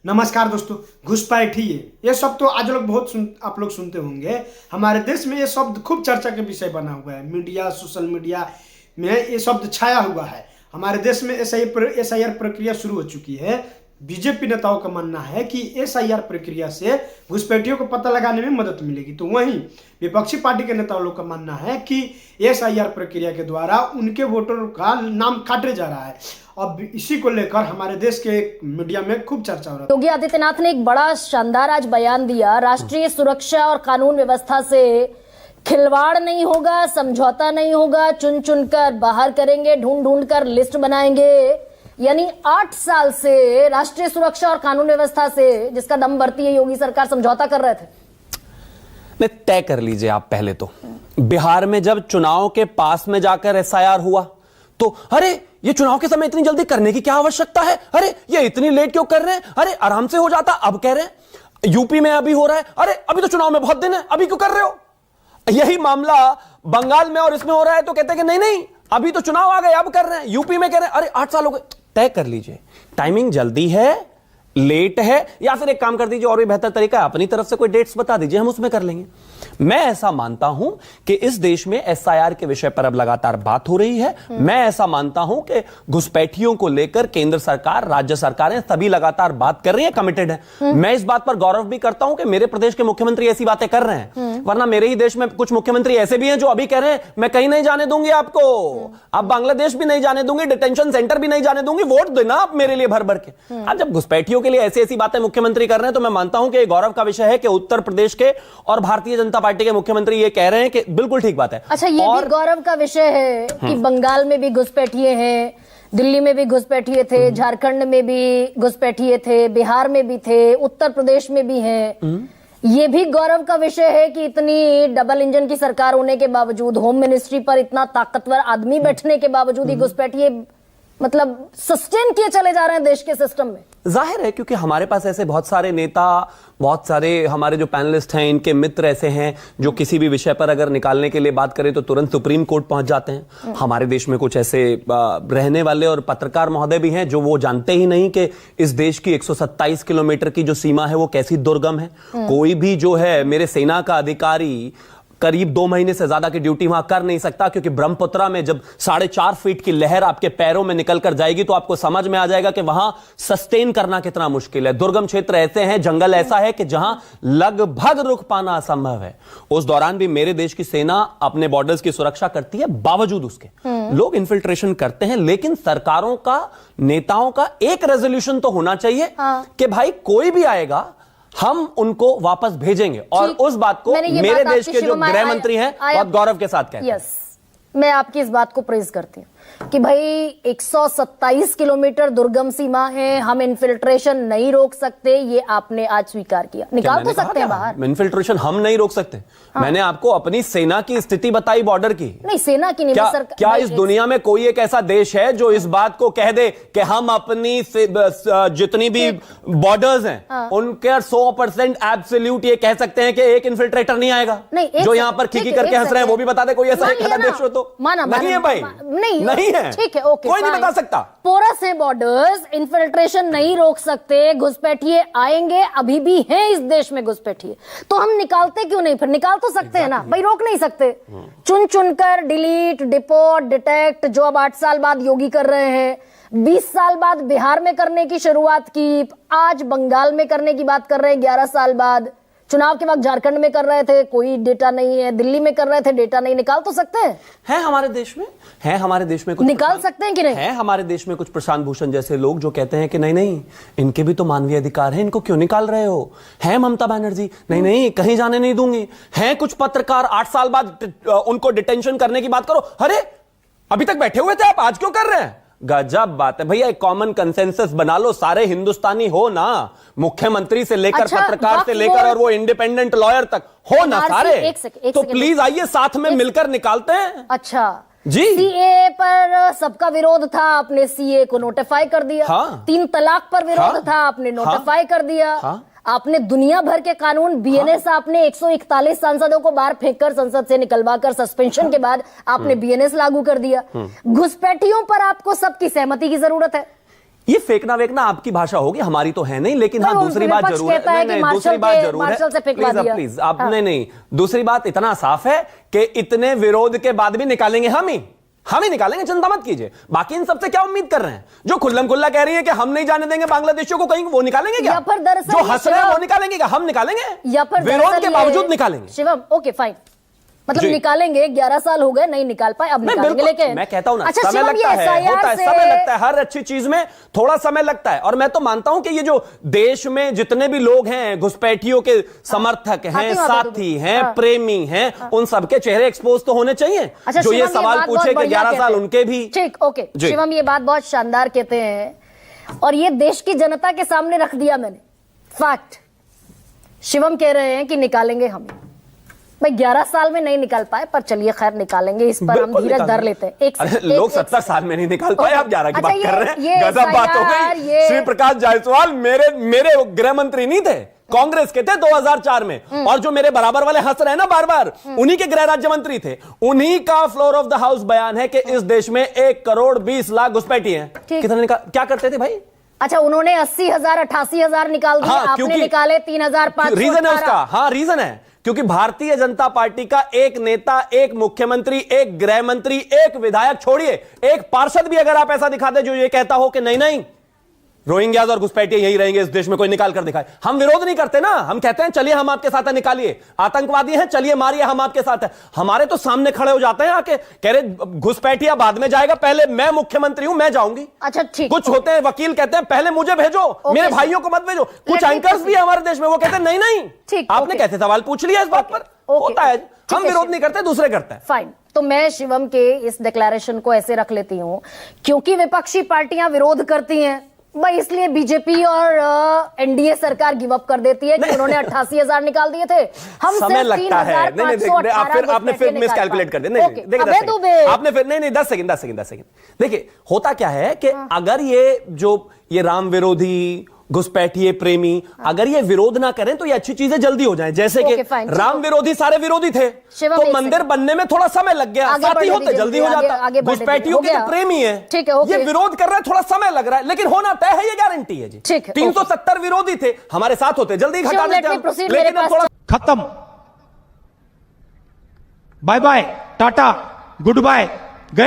नमस्कार दोस्तों, घुसपैठिए ये शब्द तो आज लोग आप लोग सुनते होंगे। हमारे देश में ये शब्द खूब चर्चा के विषय बना हुआ है। मीडिया, सोशल मीडिया में ये शब्द छाया हुआ है। हमारे देश में एसआईआर प्रक्रिया शुरू हो चुकी है। बीजेपी नेताओं का मानना है कि एसआईआर प्रक्रिया से घुसपैठियों को पता लगाने में मदद मिलेगी, तो वहीं विपक्षी पार्टी के नेताओं लोग का मानना है कि एसआईआर प्रक्रिया के द्वारा उनके वोटरों का नाम काटे जा रहा है। अब इसी को लेकर हमारे देश के मीडिया में खूब चर्चा हो रहा है। योगी आदित्यनाथ ने एक बड़ा शानदार आज बयान दिया। राष्ट्रीय सुरक्षा और कानून व्यवस्था से खिलवाड़ नहीं होगा, समझौता नहीं होगा, चुन चुनकर बाहर करेंगे, ढूंढ ढूंढ कर लिस्ट बनाएंगे। यानी 8 साल से राष्ट्रीय सुरक्षा और कानून व्यवस्था से जिसका दम भरती है योगी सरकार, समझौता कर रहे थे। नहीं, तय कर लीजिए आप पहले तो। बिहार में जब चुनाव के पास में जाकर एसआईआर हुआ तो अरे ये चुनाव के समय इतनी जल्दी करने की क्या आवश्यकता है, अरे ये इतनी लेट क्यों कर रहे हैं, अरे आराम से हो जाता। अब कह रहे हैं यूपी में अभी हो रहा है, अरे अभी तो चुनाव में बहुत दिन है, अभी क्यों कर रहे हो। यही मामला बंगाल में और इसमें हो रहा है तो कहते हैं कि नहीं नहीं अभी तो चुनाव आ गए, अब कर रहे हैं। यूपी में कह रहे हैं अरे 8 साल हो गए। तय कर लीजिए, टाइमिंग जल्दी है, लेट है, या फिर एक काम कर दीजिए और भी बेहतर तरीका है, अपनी तरफ से कोई डेट्स बता दीजिए, हम उसमें कर लेंगे। मैं ऐसा मानता हूं कि इस देश में एसआईआर के विषय पर अब लगातार बात हो रही है। मैं ऐसा मानता हूं कि घुसपैठियों को लेकर केंद्र सरकार, राज्य सरकारें सभी लगातार बात कर रही है, कमिटेड है। मैं इस बात पर गौरव भी करता हूं कि मेरे प्रदेश के मुख्यमंत्री ऐसी बातें कर रहे हैं, वरना मेरे ही देश में कुछ मुख्यमंत्री ऐसे भी हैं जो अभी कह रहे हैं मैं कहीं नहीं जाने दूंगी आपको, अब बांग्लादेश भी नहीं जाने दूंगी, डिटेंशन सेंटर भी नहीं जाने दूंगी, वोट देना आप मेरे लिए भर भर के। आज जब घुसपैठियों के लिए ऐसी ऐसी बातें मुख्यमंत्री कर रहे हैं तो मैं मानता हूं कि गौरव का विषय है कि उत्तर प्रदेश के और भारतीय जनता पार्टी के मुख्यमंत्री ये कह रहे हैं कि बिल्कुल ठीक बात है। अच्छा, ये भी गौरव का विषय है कि बंगाल में भी घुसपैठिए हैं, दिल्ली में भी घुसपैठिए थे, झारखंड में भी घुसपैठिए थे, बिहार में भी थे, उत्तर प्रदेश में भी हैं। ये भी गौरव का विषय है कि इतनी डबल इंजन की सरकार होने के बावजूद, होम मिनिस्ट्री पर इतना ताकतवर आदमी बैठने के बावजूद ही घुसपैठिए मतलब सस्टेन किए चले जा रहे हैं देश के सिस्टम में। जाहिर है क्योंकि हमारे पास ऐसे बहुत सारे नेता, बहुत सारे हमारे जो पैनलिस्ट हैं, इनके मित्र ऐसे हैं जो किसी भी विषय पर अगर निकालने के लिए बात करें तो तुरंत सुप्रीम कोर्ट पहुंच जाते हैं। हमारे देश में कुछ ऐसे रहने वाले और पत्रकार महोदय भी हैं जो वो जानते ही नहीं कि इस देश की 127 किलोमीटर की जो सीमा है वो कैसी दुर्गम है। कोई भी जो है मेरे सेना का अधिकारी करीब 2 महीने से ज्यादा की ड्यूटी वहां कर नहीं सकता, क्योंकि ब्रह्मपुत्रा में जब 4.5 फीट की लहर आपके पैरों में निकल कर जाएगी तो आपको समझ में आ जाएगा कि वहां सस्टेन करना कितना मुश्किल है। दुर्गम क्षेत्र ऐसे हैं, जंगल ऐसा है कि जहां लगभग रुक पाना असंभव है। उस दौरान भी मेरे देश की सेना अपने बॉर्डर्स की सुरक्षा करती है। बावजूद उसके लोग इन्फिल्ट्रेशन करते हैं, लेकिन सरकारों का, नेताओं का एक रेजोल्यूशन तो होना चाहिए कि भाई कोई भी आएगा हम उनको वापस भेजेंगे। और उस बात को मेरे देश के जो गृह मंत्री हैं बहुत गौरव के साथ कहते हैं। यस, मैं आपकी इस बात को प्रेज करती हूँ कि भाई 127 किलोमीटर दुर्गम सीमा है, हम इन्फिल्ट्रेशन नहीं रोक सकते, ये आपने आज स्वीकार किया। निकाल तो सकते हैं बाहर, इन्फिल्ट्रेशन हम नहीं रोक सकते। मैंने आपको अपनी सेना की स्थिति बताई, बॉर्डर की। नहीं, सेना की नहीं, क्या इस दुनिया में कोई एक ऐसा देश है जो इस बात को कह दे कि हम अपनी जितनी भी बॉर्डर्स हैं उनके 100% एब्सोल्यूट ये कह सकते हैं कि एक इन्फिल्ट्रेटर नहीं आएगा? जो यहाँ पर खिकी करके हंस रहे हैं वो भी बता दे कोई ऐसा एक देश हो तो। नहीं है भाई, नहीं है, ठीक है, ओके, कोई नहीं बता सकता। पोरस है बॉर्डर्स, इन्फिल्ट्रेशन नहीं रोक सकते, घुसपैठिए आएंगे, अभी भी हैं इस देश में घुसपैठिए, तो हम निकालते क्यों नहीं? फिर निकाल तो सकते हैं ना भाई, रोक नहीं सकते। चुन चुनकर डिलीट, डिपोर्ट, डिटेक्ट, जो अब 8 साल बाद योगी कर रहे हैं, 20 साल बाद बिहार में करने की शुरुआत की, आज बंगाल में करने की बात कर रहे हैं 11 साल बाद। चुनाव के वक्त झारखंड में कर रहे थे, कोई डेटा नहीं है, दिल्ली में कर रहे थे, डेटा नहीं। निकाल तो सकते हैं, है हमारे देश में, है हमारे देश में कुछ निकाल सकते हैं कि नहीं? है हमारे देश में कुछ प्रशांत भूषण जैसे लोग जो कहते हैं कि नहीं नहीं इनके भी तो मानवीय अधिकार है, इनको क्यों निकाल रहे हो। है ममता बनर्जी, नहीं नहीं कहीं जाने नहीं दूंगी। है कुछ पत्रकार 8 साल बाद उनको डिटेंशन करने की बात करो, अरे अभी तक बैठे हुए थे आप, आज क्यों कर रहे हैं। गजब बात है भैया, एक कॉमन कंसेंसस बना लो, सारे हिंदुस्तानी हो ना, मुख्यमंत्री से लेकर पत्रकार से लेकर और वो इंडिपेंडेंट लॉयर तक हो ना सारे। एक तो प्लीज आइए साथ में मिलकर निकालते हैं। अच्छा जी, सीए पर सबका विरोध था, आपने सीए को नोटिफाई कर दिया। 3 तलाक पर विरोध था, आपने नोटिफाई कर दिया। आपने दुनिया भर के कानून, बीएनएस आपने 141 सांसदों को बाहर फेंककर संसद से निकलवाकर सस्पेंशन के बाद आपने बीएनएस लागू कर दिया। घुसपैठियों पर आपको सबकी सहमति की जरूरत है। ये फेंकना वेकना आपकी भाषा होगी, हमारी तो है नहीं, लेकिन हाँ दूसरी बात जरूर है, दूसरी बात जरूर है, प्लीज आप नहीं, दूसरी बात इतना साफ है कि इतने विरोध के बाद भी निकालेंगे हम ही निकालेंगे, चिंता मत कीजिए। बाकी इन सबसे क्या उम्मीद कर रहे हैं? जो खुल्लम खुल्ला कह रही है कि हम नहीं जाने देंगे बांग्लादेशियों को कहीं, वो निकालेंगे क्या? जो हंस रहे हैं वो निकालेंगे क्या? हम निकालेंगे, विरोध के बावजूद निकालेंगे। शिवम ओके फाइन, मतलब निकालेंगे, 11 साल हो गए नहीं निकाल पाए, अब निकालेंगे। लेकिन मैं कहता हूं ना, अच्छा, समय लगता है, होता है, समय लगता है, हर अच्छी चीज में थोड़ा समय लगता है। और मैं तो मानता हूं कि ये जो देश में जितने भी लोग हैं, घुसपैठियों के समर्थक हैं, साथी हैं, प्रेमी हैं, उन सबके चेहरे एक्सपोज तो होने चाहिए। जो ये सवाल पूछे कि 11 साल उनके भी। ठीक, ओके शिवम, ये बात बहुत शानदार कहते हैं और ये देश की जनता के सामने रख दिया मैंने फैक्ट। शिवम कह रहे हैं कि निकालेंगे हम भाई, 11 साल में नहीं निकाल पाए, पर चलिए खैर निकालेंगे, इस पर हम धीरज धर लेते हैं। लोग 70 साल में नहीं निकाल पाए, आप 11 की बात कर रहे हैं, गजब बात हो गई। श्री प्रकाश जायसवाल मेरे गृह मंत्री नहीं थे, कांग्रेस के थे 2004 में, और जो मेरे बराबर वाले हंस रहे हैं ना बार बार, उन्हीं के गृह राज्य मंत्री थे। उन्हीं का फ्लोर ऑफ द हाउस बयान है कि इस देश में 1 करोड़ 20 लाख घुसपैठी हैं। कितने क्या करते थे भाई? अच्छा, उन्होंने 80,000 88,000 निकाल दिए, आपने निकाले 3,500। रीजन है उसका, हाँ रीजन है, क्योंकि भारतीय जनता पार्टी का एक नेता, एक मुख्यमंत्री, एक गृह मंत्री, एक विधायक छोड़िए, एक पार्षद भी अगर आप ऐसा दिखा दे जो ये कहता हो कि नहीं नहीं रोहिंग्याज और घुसपैठिए यही रहेंगे इस देश में, कोई निकाल कर दिखाए, हम विरोध नहीं करते ना, हम कहते हैं चलिए हम आपके साथ हैं, निकालिए, आतंकवादी हैं चलिए मारिए, हम आपके साथ हैं। हमारे तो सामने खड़े हो जाते हैं आके, कह रहे घुसपैठिया बाद में जाएगा, पहले मैं मुख्यमंत्री हूं, मैं जाऊंगी। अच्छा ठीक, कुछ होते हैं वकील कहते हैं पहले मुझे भेजो, मेरे भाइयों को मत भेजो। कुछ एंकर्स भी हमारे देश में वो कहते हैं नहीं नहीं, आपने कैसे सवाल पूछ लिया इस बात पर, होता है, हम विरोध नहीं करते, दूसरे करते हैं। फाइन, तो मैं शिवम के इस डिक्लेरेशन को ऐसे रख लेती हूं, क्योंकि विपक्षी पार्टियां विरोध करती हैं भाई, इसलिए बीजेपी और एनडीए सरकार गिव अप कर देती है कि उन्होंने 88,000 निकाल दिए थे, हम समय लगता है। आपने फिर मिस कैलकुलेट कर दिया, आपने फिर नहीं 10 सेकंड देखिए, होता क्या है कि अगर ये राम विरोधी, घुसपैठिए प्रेमी अगर ये विरोध ना करें तो ये अच्छी चीजें जल्दी हो जाएं, जैसे कि राम विरोधी सारे विरोधी थे तो मंदिर बनने में थोड़ा समय लग गया, साथी होते जल्दी हो जाता। घुसपैठियों के प्रेमी है, ये विरोध कर रहे हैं, थोड़ा समय लग रहा है, लेकिन होना तय है, ये गारंटी है जी। 370 विरोधी थे, हमारे साथ होते जल्दी हटा देते, लेकिन थोड़ा खत्म, bye bye, tata, good bye.